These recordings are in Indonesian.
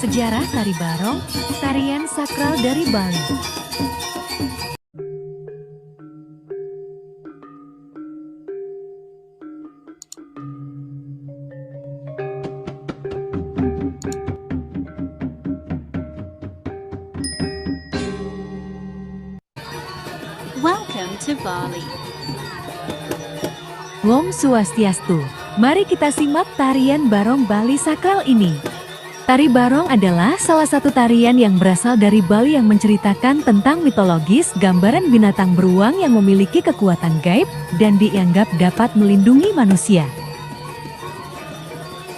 Sejarah Tari Barong, tarian sakral dari Bali. Welcome to Bali. Om Swastiastu. Mari kita simak tarian Barong Bali sakral ini. Tari Barong adalah salah satu tarian yang berasal dari Bali yang menceritakan tentang mitologis gambaran binatang beruang yang memiliki kekuatan gaib dan dianggap dapat melindungi manusia.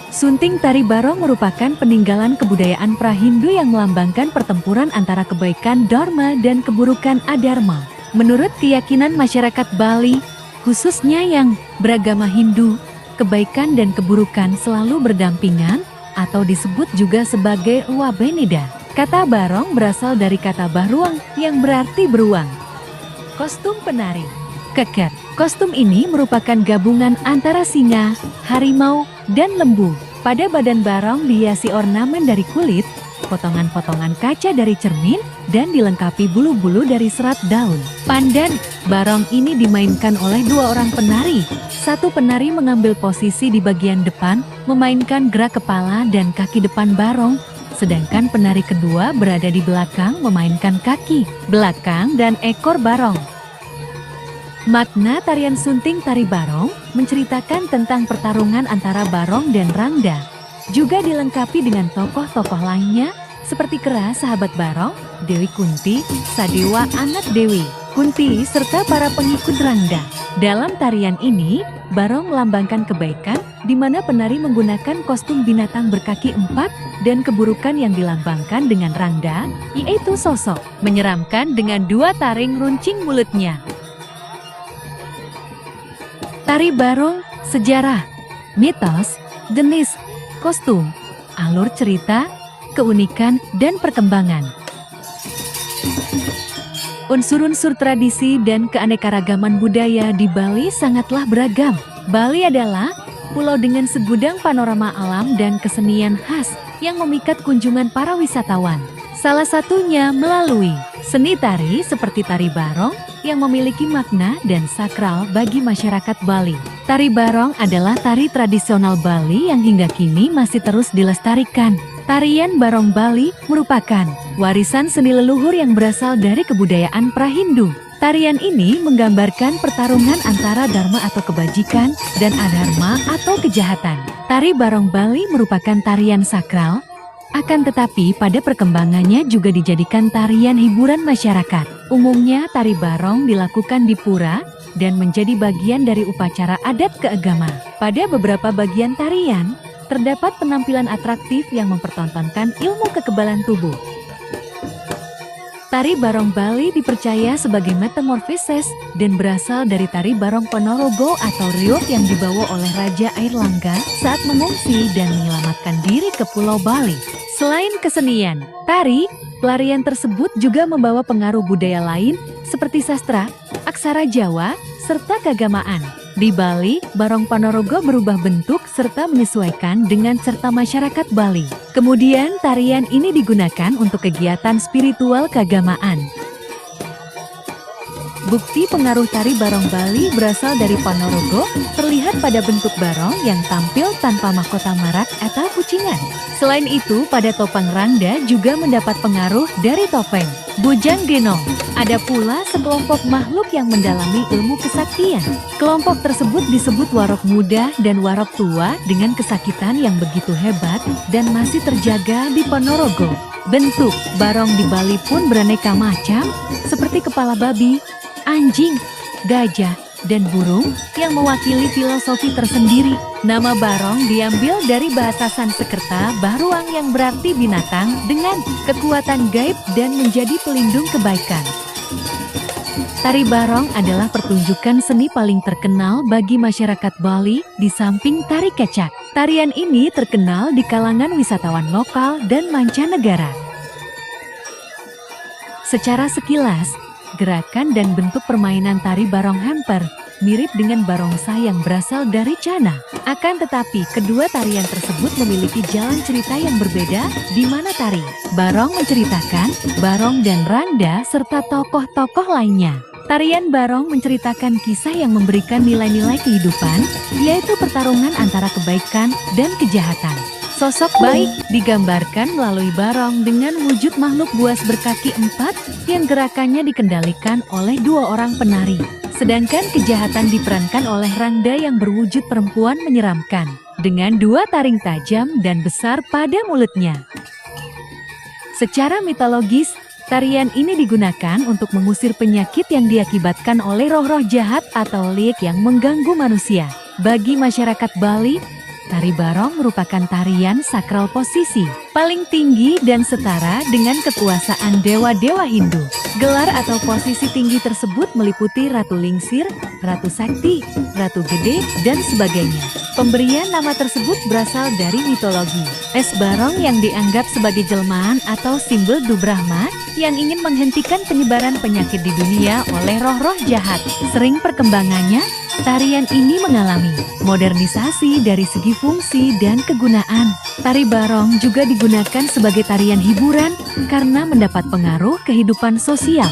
Sunting Tari Barong merupakan peninggalan kebudayaan pra-Hindu yang melambangkan pertempuran antara kebaikan Dharma dan keburukan Adharma. Menurut keyakinan masyarakat Bali, khususnya yang beragama Hindu, kebaikan dan keburukan selalu berdampingan atau disebut juga sebagai Wabenida. Kata Barong berasal dari kata Baruang yang berarti beruang. Kostum penari Keket. Kostum ini merupakan gabungan antara singa, harimau, dan lembu. Pada badan Barong dihiasi ornamen dari kulit, potongan-potongan kaca dari cermin, dan dilengkapi bulu-bulu dari serat daun. Pandan Barong ini dimainkan oleh dua orang penari. Satu penari mengambil posisi di bagian depan, memainkan gerak kepala dan kaki depan Barong, sedangkan penari kedua berada di belakang memainkan kaki, belakang, dan ekor Barong. Makna tarian sunting Tari Barong menceritakan tentang pertarungan antara Barong dan Rangda. Juga dilengkapi dengan tokoh-tokoh lainnya seperti Kera sahabat Barong, Dewi Kunti, Sadewa anak Dewi Kunti, serta para pengikut Rangda. Dalam tarian ini, Barong melambangkan kebaikan, di mana penari menggunakan kostum binatang berkaki empat, dan keburukan yang dilambangkan dengan Rangda, yaitu sosok menyeramkan dengan dua taring runcing mulutnya. Tari Barong, sejarah, mitos, jenis, kostum, alur cerita, keunikan, dan perkembangan. Unsur-unsur tradisi dan keanekaragaman budaya di Bali sangatlah beragam. Bali adalah pulau dengan segudang panorama alam dan kesenian khas yang memikat kunjungan para wisatawan. Salah satunya melalui seni tari seperti Tari Barong yang memiliki makna dan sakral bagi masyarakat Bali. Tari Barong adalah tari tradisional Bali yang hingga kini masih terus dilestarikan. Tarian Barong Bali merupakan warisan seni leluhur yang berasal dari kebudayaan pra-Hindu. Tarian ini menggambarkan pertarungan antara Dharma atau kebajikan dan Adharma atau kejahatan. Tari Barong Bali merupakan tarian sakral, akan tetapi pada perkembangannya juga dijadikan tarian hiburan masyarakat. Umumnya Tari Barong dilakukan di pura dan menjadi bagian dari upacara adat keagamaan. Pada beberapa bagian tarian, terdapat penampilan atraktif yang mempertontonkan ilmu kekebalan tubuh. Tari Barong Bali dipercaya sebagai metamorfosis dan berasal dari Tari Barong Ponorogo atau Riok yang dibawa oleh Raja Airlangga saat mengungsi dan menyelamatkan diri ke Pulau Bali. Selain kesenian, tari, pelarian tersebut juga membawa pengaruh budaya lain seperti sastra, aksara Jawa, serta keagamaan. Di Bali, Barong Ponorogo berubah bentuk serta menyesuaikan dengan serta masyarakat Bali. Kemudian, tarian ini digunakan untuk kegiatan spiritual keagamaan. Bukti pengaruh Tari Barong Bali berasal dari Ponorogo terlihat pada bentuk barong yang tampil tanpa mahkota marak atau kucingan. Selain itu, pada topeng Rangda juga mendapat pengaruh dari topeng Bujang Genong. Ada pula sekelompok makhluk yang mendalami ilmu kesaktian. Kelompok tersebut disebut Warok Muda dan Warok Tua dengan kesakitan yang begitu hebat dan masih terjaga di Ponorogo. Bentuk barong di Bali pun beraneka macam, seperti kepala babi, anjing, gajah, dan burung yang mewakili filosofi tersendiri. Nama Barong diambil dari bahasa Sanskerta Baruang yang berarti binatang dengan kekuatan gaib dan menjadi pelindung kebaikan. Tari Barong adalah pertunjukan seni paling terkenal bagi masyarakat Bali di samping tari kecak. Tarian ini terkenal di kalangan wisatawan lokal dan mancanegara. Secara sekilas, gerakan dan bentuk permainan Tari Barong hampir mirip dengan barongsai yang berasal dari Cana. Akan tetapi, kedua tarian tersebut memiliki jalan cerita yang berbeda, di mana tari barong menceritakan barong dan rangda serta tokoh-tokoh lainnya. Tarian barong menceritakan kisah yang memberikan nilai-nilai kehidupan, yaitu pertarungan antara kebaikan dan kejahatan. Sosok baik digambarkan melalui barong dengan wujud makhluk buas berkaki 4 yang gerakannya dikendalikan oleh 2 orang penari. Sedangkan kejahatan diperankan oleh rangda yang berwujud perempuan menyeramkan, dengan 2 taring tajam dan besar pada mulutnya. Secara mitologis, tarian ini digunakan untuk mengusir penyakit yang diakibatkan oleh roh-roh jahat atau liek yang mengganggu manusia. Bagi masyarakat Bali, tari barong merupakan tarian sakral posisi paling tinggi dan setara dengan kekuasaan dewa-dewa Hindu. Gelar atau posisi tinggi tersebut meliputi Ratu Lingsir, Ratu Sakti, Ratu Gede, dan sebagainya. Pemberian nama tersebut berasal dari mitologi. Es barong yang dianggap sebagai jelmaan atau simbol Dubrahma yang ingin menghentikan penyebaran penyakit di dunia oleh roh-roh jahat. Sering perkembangannya, tarian ini mengalami modernisasi dari segi fungsi dan kegunaan. Tari barong juga digunakan sebagai tarian hiburan karena mendapat pengaruh kehidupan sosial.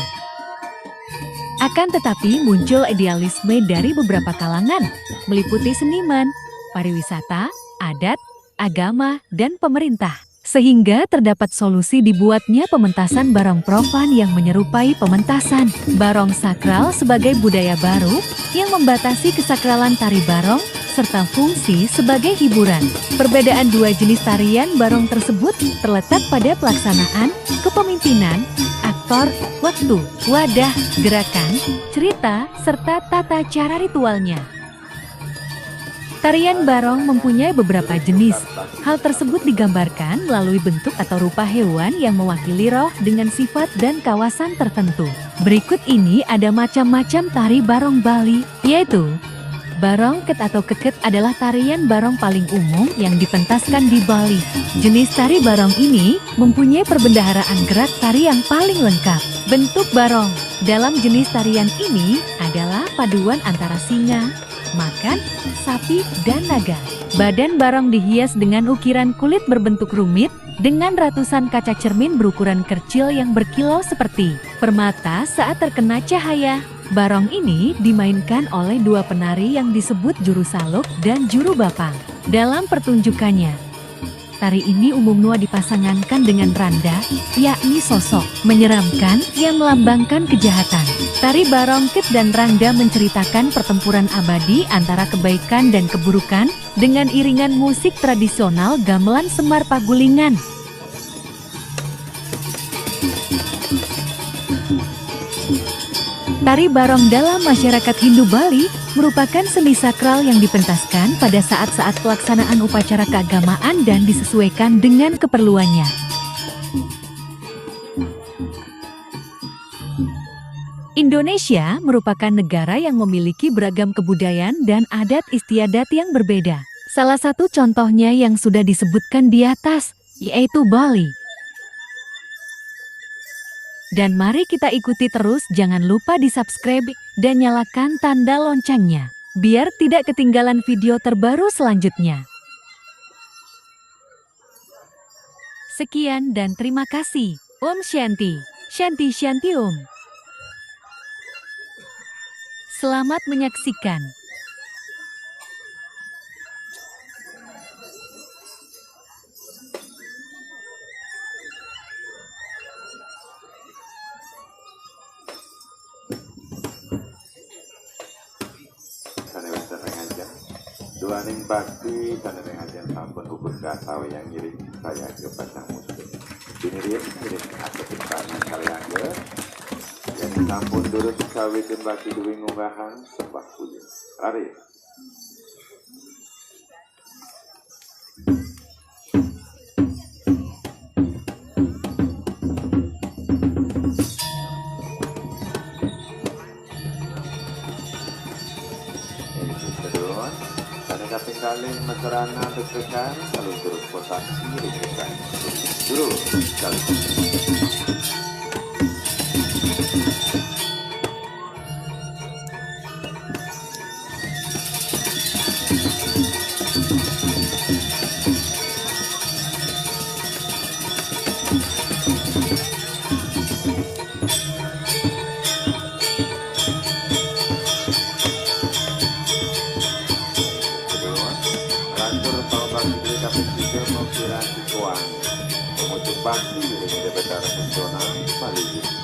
Akan tetapi muncul idealisme dari beberapa kalangan, meliputi seniman, pariwisata, adat, agama, dan pemerintah. Sehingga terdapat solusi dibuatnya pementasan barong profan yang menyerupai pementasan barong sakral sebagai budaya baru yang membatasi kesakralan tari barong serta fungsi sebagai hiburan. Perbedaan 2 jenis tarian barong tersebut terletak pada pelaksanaan, kepemimpinan, aktor, waktu, wadah, gerakan, cerita, serta tata cara ritualnya. Tarian barong mempunyai beberapa jenis. Hal tersebut digambarkan melalui bentuk atau rupa hewan yang mewakili roh dengan sifat dan kawasan tertentu. Berikut ini ada macam-macam tari barong Bali, yaitu barong ket atau keket adalah tarian barong paling umum yang dipentaskan di Bali. Jenis tari barong ini mempunyai perbendaharaan gerak tari yang paling lengkap. Bentuk barong dalam jenis tarian ini adalah paduan antara singa, makan, sapi, dan naga. Badan barong dihias dengan ukiran kulit berbentuk rumit dengan ratusan kaca cermin berukuran kecil yang berkilau seperti permata saat terkena cahaya. Barong ini dimainkan oleh 2 penari yang disebut juru saluk dan juru bapang. Dalam pertunjukannya, tari ini umumnya dipasangankan dengan randa, yakni sosok menyeramkan yang melambangkan kejahatan. Tari barongket dan randa menceritakan pertempuran abadi antara kebaikan dan keburukan dengan iringan musik tradisional gamelan Semar Pagulingan. Tari barong dalam masyarakat Hindu Bali merupakan seni sakral yang dipentaskan pada saat-saat pelaksanaan upacara keagamaan dan disesuaikan dengan keperluannya. Indonesia merupakan negara yang memiliki beragam kebudayaan dan adat istiadat yang berbeda. Salah satu contohnya yang sudah disebutkan di atas, yaitu Bali. Dan mari kita ikuti terus, jangan lupa di-subscribe dan nyalakan tanda loncengnya, biar tidak ketinggalan video terbaru selanjutnya. Sekian dan terima kasih. Om Shanti, Shanti Shanti Om. Selamat menyaksikan. Duaning bakti dan dengan sampun hukum gasau yang ngirim saya ke pasang muslim. Dinirim aku timpana kalian ke. Yang sampun durut sawitin bakti duwing unggahan sembah puji. Lari. Kapinggaling masyarakat deg-degan kalau turut posasi deg-degan dulu kali Bakti, ini betara nasional, Bali.